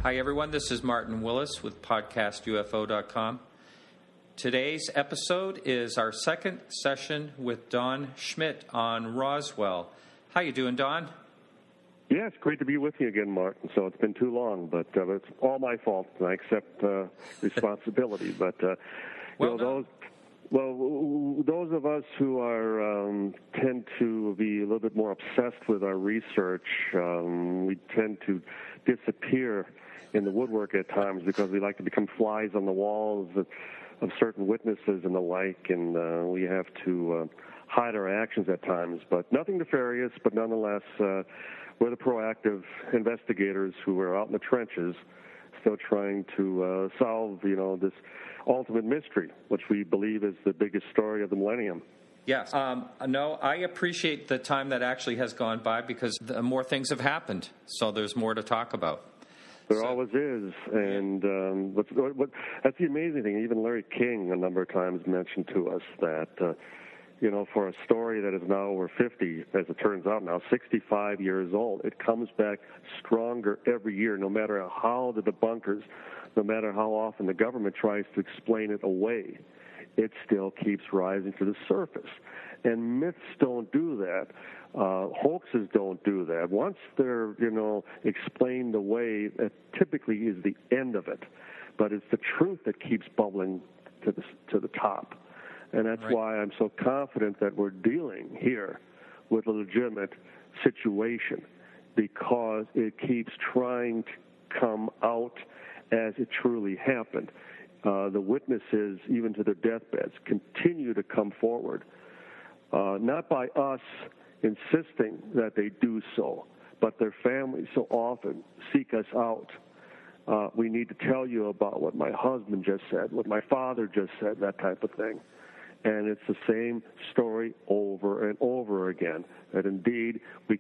Hi, everyone. This is Martin Willis with PodcastUFO.com. Today's episode is our second session with Don Schmidt on Roswell. How you doing, Don? Yeah, it's great to be with you again, Martin. So it's been too long, but it's all my fault, and I accept responsibility. But those of us who are tend to be a little bit more obsessed with our research, we tend to disappear in the woodwork at times because we like to become flies on the walls of certain witnesses and the like, and we have to hide our actions at times. But nothing nefarious, but nonetheless, we're the proactive investigators who are out in the trenches still trying to solve, this ultimate mystery, which we believe is the biggest story of the millennium. Yes. No, I appreciate the time that actually has gone by because more things have happened, so there's more to talk about. There always is, and that's the amazing thing. Even Larry King a number of times mentioned to us that, for a story that is now over 50, as it turns out now, 65 years old, it comes back stronger every year, no matter how the debunkers, no matter how often the government tries to explain it away, it still keeps rising to the surface. And myths don't do that. Hoaxes don't do that. Once they're, explained away, that typically is the end of it. But it's the truth that keeps bubbling to the top. And that's why I'm so confident that we're dealing here with a legitimate situation, because it keeps trying to come out as it truly happened. The witnesses, even to their deathbeds, continue to come forward, not by us insisting that they do so, but their families so often seek us out. We need to tell you about what my husband just said, what my father just said, that type of thing. And it's the same story over and over again, that indeed we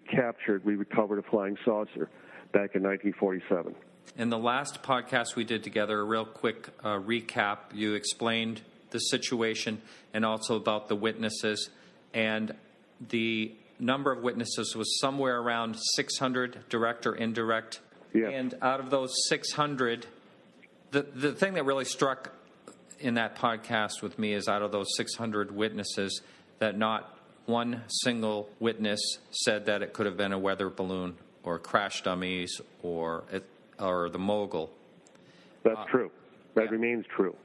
recovered a flying saucer back in 1947. In the last podcast we did together, a real quick recap, you explained the situation and also about the witnesses. And the number of witnesses was somewhere around 600, direct or indirect. Yeah. And out of those 600, the thing that really struck in that podcast with me is out of those 600 witnesses that not one single witness said that it could have been a weather balloon or crash dummies or the mogul. That's true. That remains true.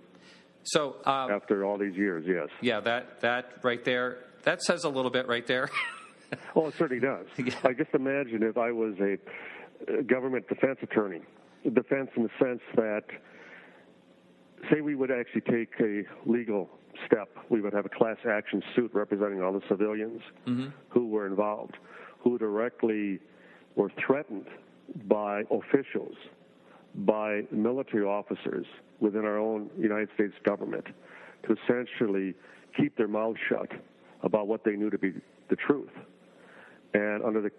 So after all these years, yes. Yeah, that right there, that says a little bit right there. Oh, it certainly does. Yeah. I just imagine if I was a government defense attorney, defense in the sense that, say we would actually take a legal step. We would have a class action suit representing all the civilians who were involved, who directly were threatened by officials, by military officers within our own United States government to essentially keep their mouths shut about what they knew to be the truth. And under the,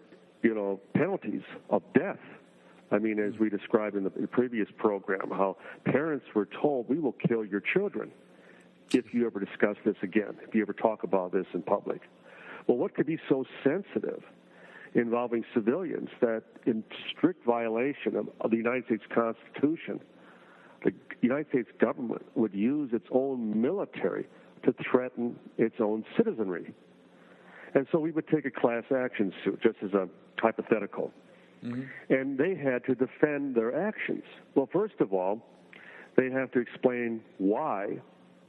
penalties of death. I mean, as we described in the previous program, how parents were told, we will kill your children if you ever discuss this again, if you ever talk about this in public. Well, what could be so sensitive involving civilians that in strict violation of the United States Constitution, the United States government would use its own military to threaten its own citizenry? And so we would take a class action suit, just as a hypothetical. And they had to defend their actions. Well, first of all, they have to explain why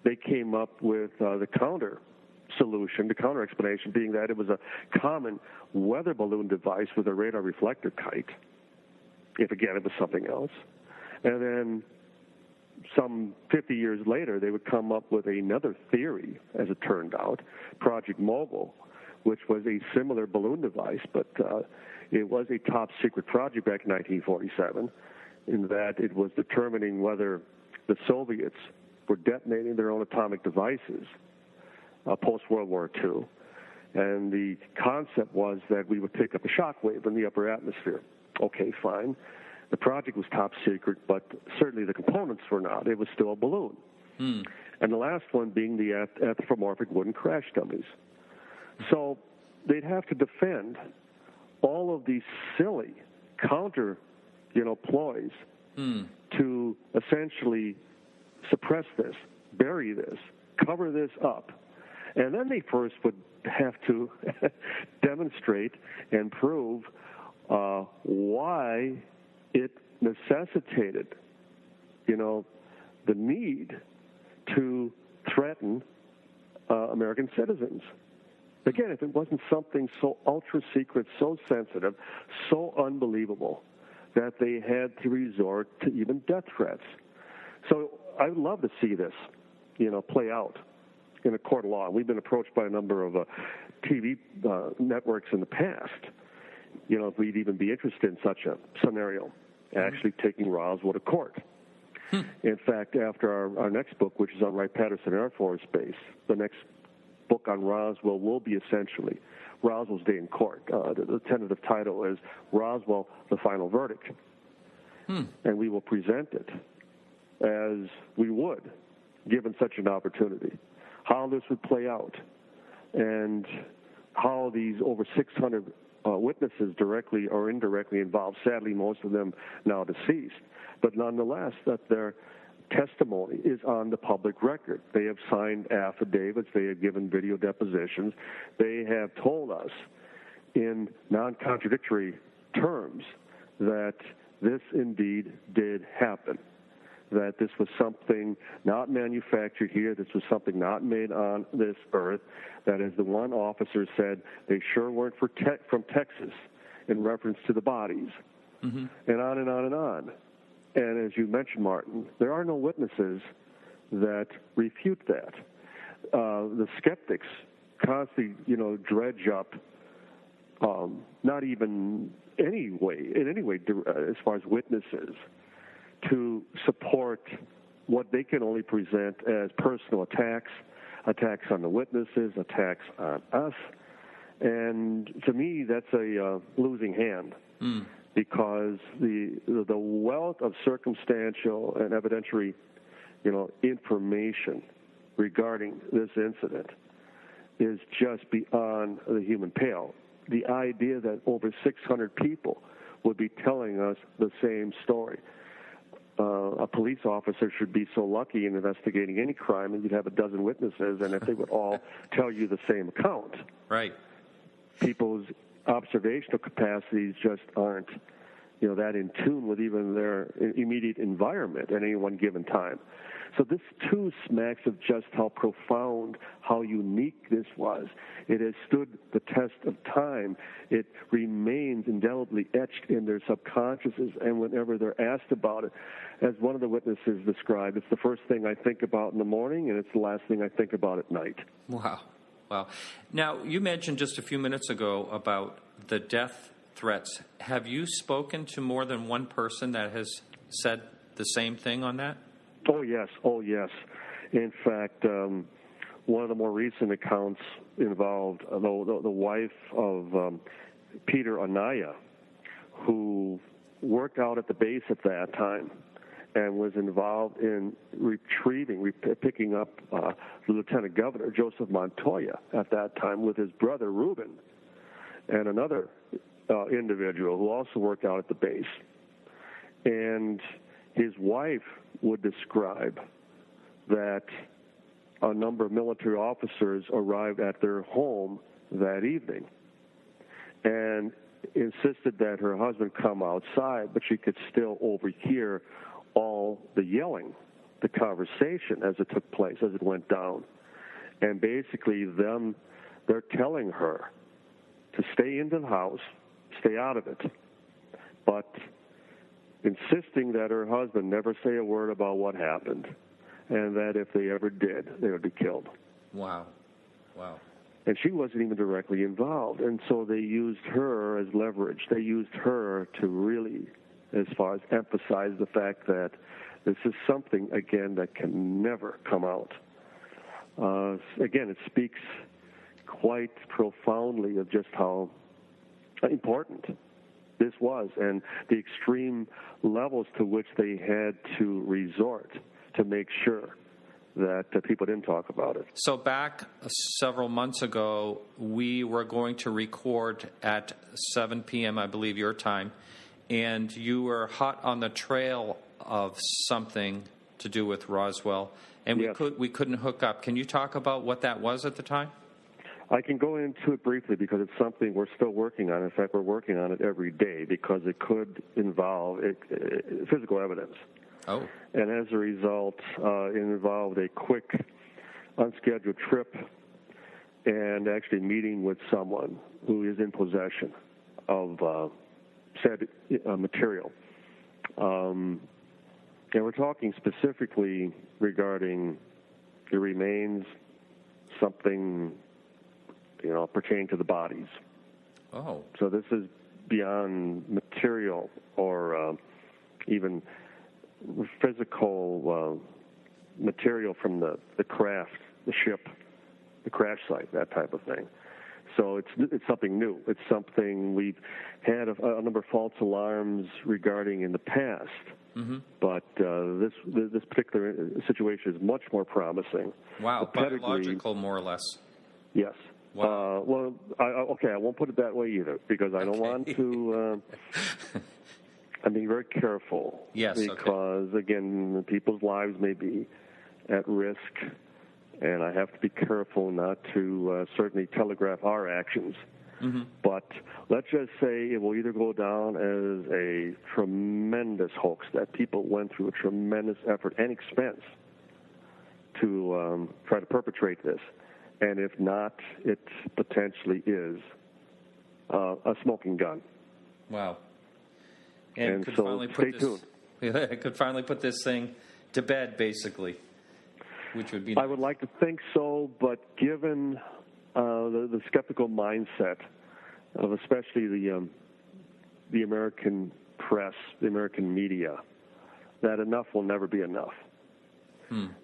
they came up with the counter solution, the counter explanation being that it was a common weather balloon device with a radar reflector kite, if again it was something else. And then some 50 years later, they would come up with another theory, as it turned out, Project Mogul, which was a similar balloon device, but it was a top-secret project back in 1947, in that it was determining whether the Soviets were detonating their own atomic devices post-World War II. And the concept was that we would pick up a shock wave in the upper atmosphere. Okay, fine. The project was top secret, but certainly the components were not. It was still a balloon. And the last one being the anthropomorphic wooden crash dummies. So they'd have to defend all of these silly counter, ploys to essentially suppress this, bury this, cover this up. And then they first would have to demonstrate and prove why it necessitated, the need to threaten American citizens. Again, if it wasn't something so ultra-secret, so sensitive, so unbelievable that they had to resort to even death threats. So I would love to see this, play out in a court of law. We've been approached by a number of TV networks in the past, if we'd even be interested in such a scenario, actually taking Roswell to court. In fact, after our next book, which is on Wright-Patterson Air Force Base, the next book on Roswell will be essentially Roswell's Day in Court. The tentative title is Roswell, the Final Verdict. And we will present it as we would, given such an opportunity, how this would play out, and how these over 600 witnesses directly or indirectly involved, sadly most of them now deceased, but nonetheless that their testimony is on the public record. They have signed affidavits, they have given video depositions, they have told us in non-contradictory terms that this indeed did happen, that this was something not manufactured here, this was something not made on this earth, that as the one officer said, they sure weren't from Texas in reference to the bodies, and on and on and on. And as you mentioned, Martin, there are no witnesses that refute that. The skeptics constantly, dredge up, not even in any way, as far as witnesses, to support what they can only present as personal attacks on the witnesses, attacks on us. And to me, that's a losing hand. Because the wealth of circumstantial and evidentiary, information regarding this incident is just beyond the human pale. The idea that over 600 people would be telling us the same story. A police officer should be so lucky in investigating any crime that you'd have a dozen witnesses, and if they would all tell you the same account. Right. People's observational capacities just aren't, that in tune with even their immediate environment at any one given time. So this too smacks of just how profound, how unique this was. It has stood the test of time. It remains indelibly etched in their subconsciouses, and whenever they're asked about it, as one of the witnesses described, it's the first thing I think about in the morning, and it's the last thing I think about at night. Wow. Now, you mentioned just a few minutes ago about the death threats. Have you spoken to more than one person that has said the same thing on that? Oh, yes. In fact, one of the more recent accounts involved the wife of Peter Anaya, who worked out at the base at that time and was involved in picking up the Lieutenant Governor, Joseph Montoya, at that time with his brother, Reuben, and another individual who also worked out at the base. And his wife would describe that a number of military officers arrived at their home that evening and insisted that her husband come outside, but she could still overhear all the yelling, the conversation as it took place, as it went down. And basically they're telling her to stay into the house, stay out of it, but insisting that her husband never say a word about what happened, and that if they ever did, they would be killed. Wow. And she wasn't even directly involved, and so they used her as leverage. They used her to really, as far as emphasize the fact that this is something, again, that can never come out. Again, it speaks quite profoundly of just how important this was and the extreme levels to which they had to resort to make sure that people didn't talk about it. So back several months ago, we were going to record at 7 p.m., I believe, your time, and you were hot on the trail of something to do with Roswell, and yes. we couldn't hook up. Can you talk about what that was at the time? I can go into it briefly because it's something we're still working on. In fact, we're working on it every day because it could involve physical evidence. Oh. And as a result, it involved a quick, unscheduled trip and actually meeting with someone who is in possession of said material. And we're talking specifically regarding the remains, something, pertaining to the bodies. Oh. So this is beyond material or even physical material from the craft, the ship, the crash site, that type of thing. So it's something new. It's something we've had a number of false alarms regarding in the past. Mm-hmm. But this particular situation is much more promising. Wow, biological, more or less. Yes. Wow. I won't put it that way either because I don't want to. I'm being very careful. Yes. Because again, people's lives may be at risk, and I have to be careful not to certainly telegraph our actions. Mm-hmm. But let's just say it will either go down as a tremendous hoax that people went through a tremendous effort and expense to try to perpetrate this. And if not, it potentially is a smoking gun. Wow. And could so finally stay tuned. It could finally put this thing to bed, basically, which would be nice. I would like to think so, but given the skeptical mindset of especially the American press, the American media, that enough will never be enough.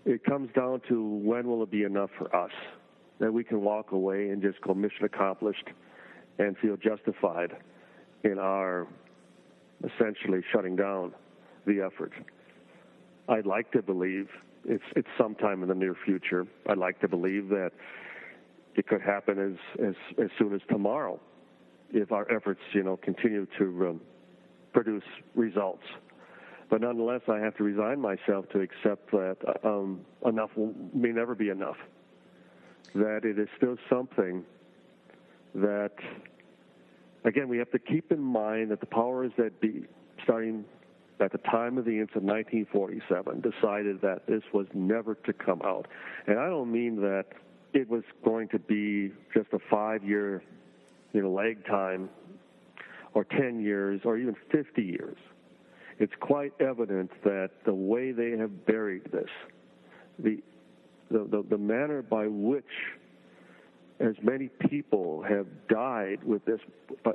It comes down to when will it be enough for us, that we can walk away and just go mission accomplished and feel justified in our essentially shutting down the effort. I'd like to believe it's sometime in the near future. I'd like to believe that it could happen as soon as tomorrow if our efforts, continue to produce results. But nonetheless, I have to resign myself to accept that enough may never be enough. That it is still something that, again, we have to keep in mind that the powers that be, starting at the time of the incident, 1947, decided that this was never to come out. And I don't mean that it was going to be just a 5-year, lag time, or 10 years, or even 50 years. It's quite evident that the way they have buried this, the manner by which as many people have died with this,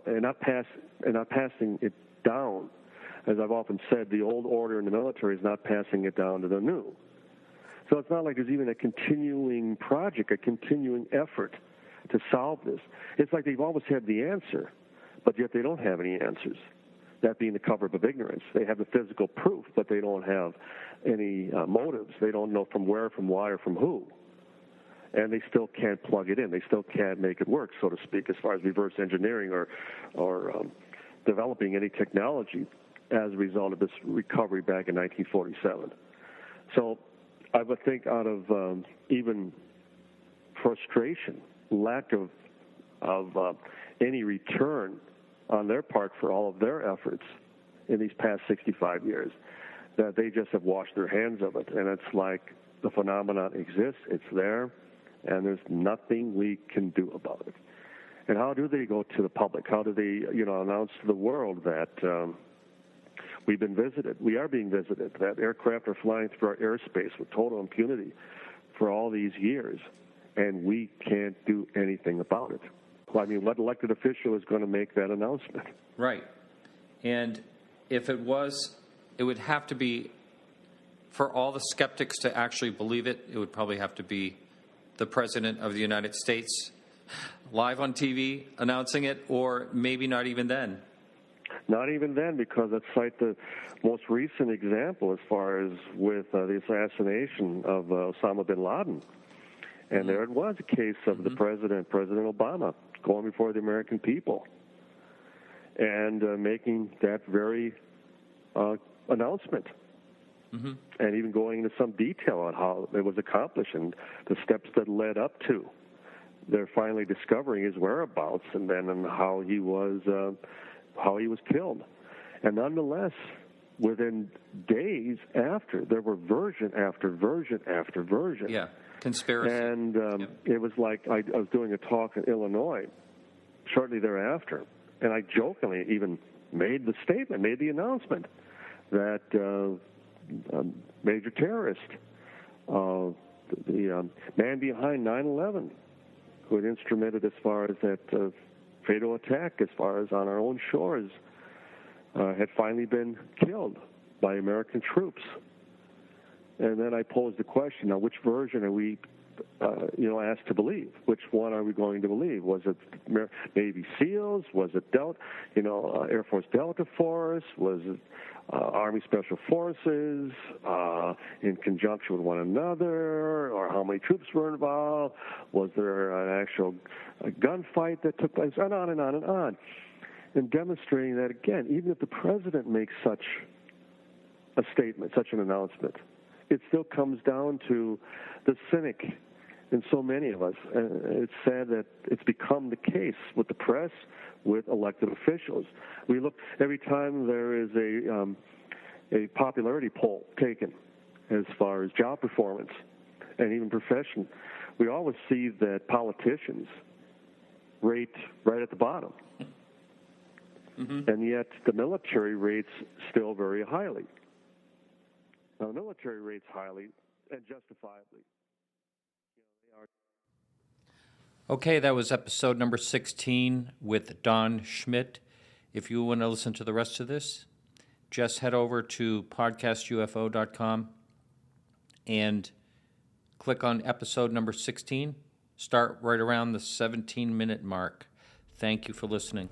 and not passing it down. As I've often said, the old order in the military is not passing it down to the new. So it's not like there's even a continuing project, a continuing effort to solve this. It's like they've always had the answer, but yet they don't have any answers. That being the cover-up of ignorance. They have the physical proof, but they don't have any motives. They don't know from where, from why, or from who. And they still can't plug it in. They still can't make it work, so to speak, as far as reverse engineering or developing any technology as a result of this recovery back in 1947. So I would think out of even frustration, lack of any return on their part for all of their efforts in these past 65 years, that they just have washed their hands of it. And it's like the phenomenon exists, it's there, and there's nothing we can do about it. And how do they go to the public? How do they, announce to the world that we've been visited, we are being visited, that aircraft are flying through our airspace with total impunity for all these years, and we can't do anything about it? Well, I mean, what elected official is going to make that announcement? Right. And if it was, it would have to be, for all the skeptics to actually believe it, it would probably have to be the President of the United States live on TV announcing it, or maybe not even then. Not even then, because let's cite the most recent example as far as with the assassination of Osama bin Laden. And there it was, a case of the President Obama, going before the American people and making that very announcement. and even going into some detail on how it was accomplished and the steps that led up to their finally discovering his whereabouts, and then how he was killed. And nonetheless, within days after, there were version after version after version. Yeah, conspiracy. And it was like I was doing a talk in Illinois shortly thereafter, and I jokingly even made the announcement that a major terrorist, the man behind 9/11, who had instrumented as far as that fatal attack, as far as on our own shores, had finally been killed by American troops. And then I posed the question: now, which version are we, asked to believe? Which one are we going to believe? Was it Navy SEALs? Was it Air Force Delta Force? Was it Army Special Forces in conjunction with one another? Or how many troops were involved? Was there an actual gunfight that took place? And on and on and on. And demonstrating that, again, even if the president makes such a statement, such an announcement, it still comes down to the cynic in so many of us. It's sad that it's become the case with the press, with elected officials. We look every time there is a popularity poll taken as far as job performance and even profession, we always see that politicians rate right at the bottom. And yet the military rates still very highly. Now, the military rates highly and justifiably. Okay, that was episode number 16 with Don Schmidt. If you want to listen to the rest of this, just head over to podcastufo.com and click on episode number 16. Start right around the 17-minute mark. Thank you for listening.